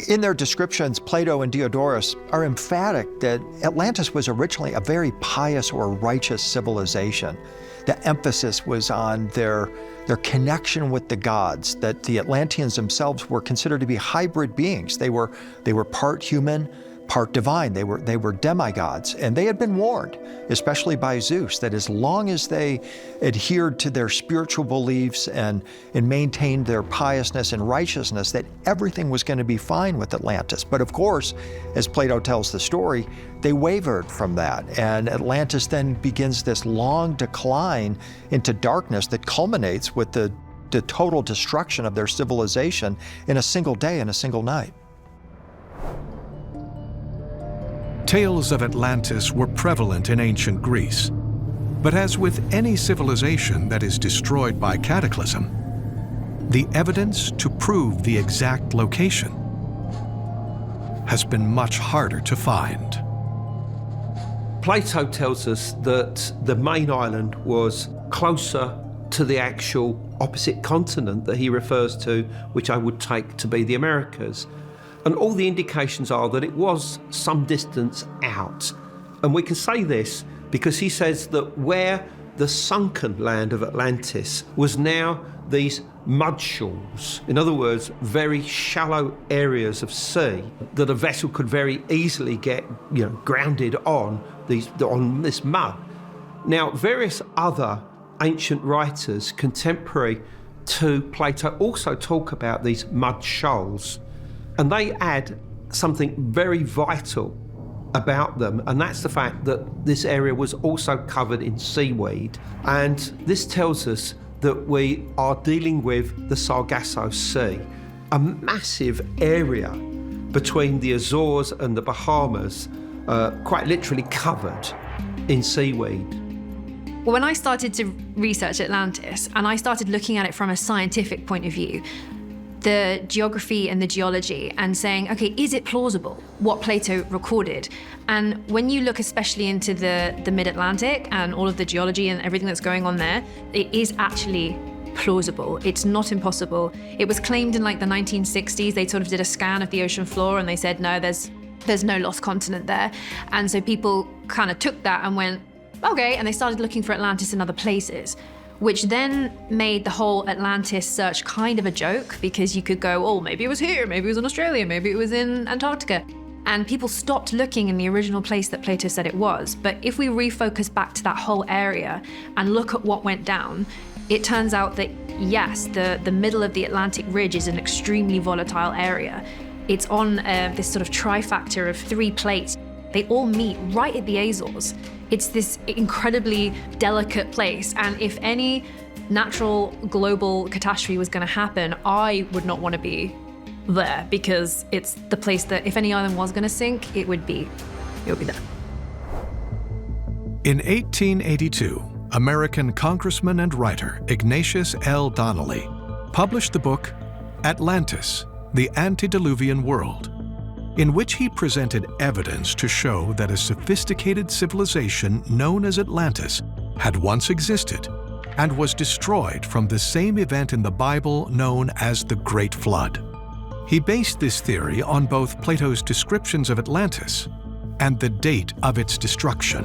In their descriptions, Plato and Diodorus are emphatic that Atlantis was originally a very pious or righteous civilization. The emphasis was on their connection with the gods, that the Atlanteans themselves were considered to be hybrid beings. They were part human, part divine. They were demigods, and they had been warned, especially by Zeus, that as long as they adhered to their spiritual beliefs and maintained their piousness and righteousness, that everything was going to be fine with Atlantis. But of course, as Plato tells the story, they wavered from that, and Atlantis then begins this long decline into darkness that culminates with the total destruction of their civilization in a single day and a single night. Tales of Atlantis were prevalent in ancient Greece. But as with any civilization that is destroyed by cataclysm, the evidence to prove the exact location has been much harder to find. Plato tells us that the main island was closer to the actual opposite continent that he refers to, which I would take to be the Americas. And all the indications are that it was some distance out. And we can say this because he says that where the sunken land of Atlantis was now these mud shoals, in other words, very shallow areas of sea that a vessel could very easily get, grounded on this mud. Now, various other ancient writers contemporary to Plato also talk about these mud shoals. And they add something very vital about them, and that's the fact that this area was also covered in seaweed. And this tells us that we are dealing with the Sargasso Sea, a massive area between the Azores and the Bahamas, quite literally covered in seaweed. Well, when I started to research Atlantis, and I started looking at it from a scientific point of view, the geography and the geology, and saying, okay, is it plausible what Plato recorded? And when you look especially into the mid-Atlantic and all of the geology and everything that's going on there, it is actually plausible. It's not impossible. It was claimed in like the 1960s, they sort of did a scan of the ocean floor and they said, no, there's no lost continent there. And so people kind of took that and went, okay, and they started looking for Atlantis in other places, which then made the whole Atlantis search kind of a joke, because you could go, oh, maybe it was here, maybe it was in Australia, maybe it was in Antarctica. And people stopped looking in the original place that Plato said it was. But if we refocus back to that whole area and look at what went down, it turns out that, yes, the middle of the Atlantic ridge is an extremely volatile area. It's on this sort of trifactor of 3 plates. They all meet right at the Azores. It's this incredibly delicate place, and if any natural global catastrophe was going to happen, I would not want to be there, because it's the place that if any island was going to sink, it would be there. In 1882, American congressman and writer Ignatius L. Donnelly published the book Atlantis, the Antediluvian World, in which he presented evidence to show that a sophisticated civilization known as Atlantis had once existed and was destroyed from the same event in the Bible known as the Great Flood. He based this theory on both Plato's descriptions of Atlantis and the date of its destruction.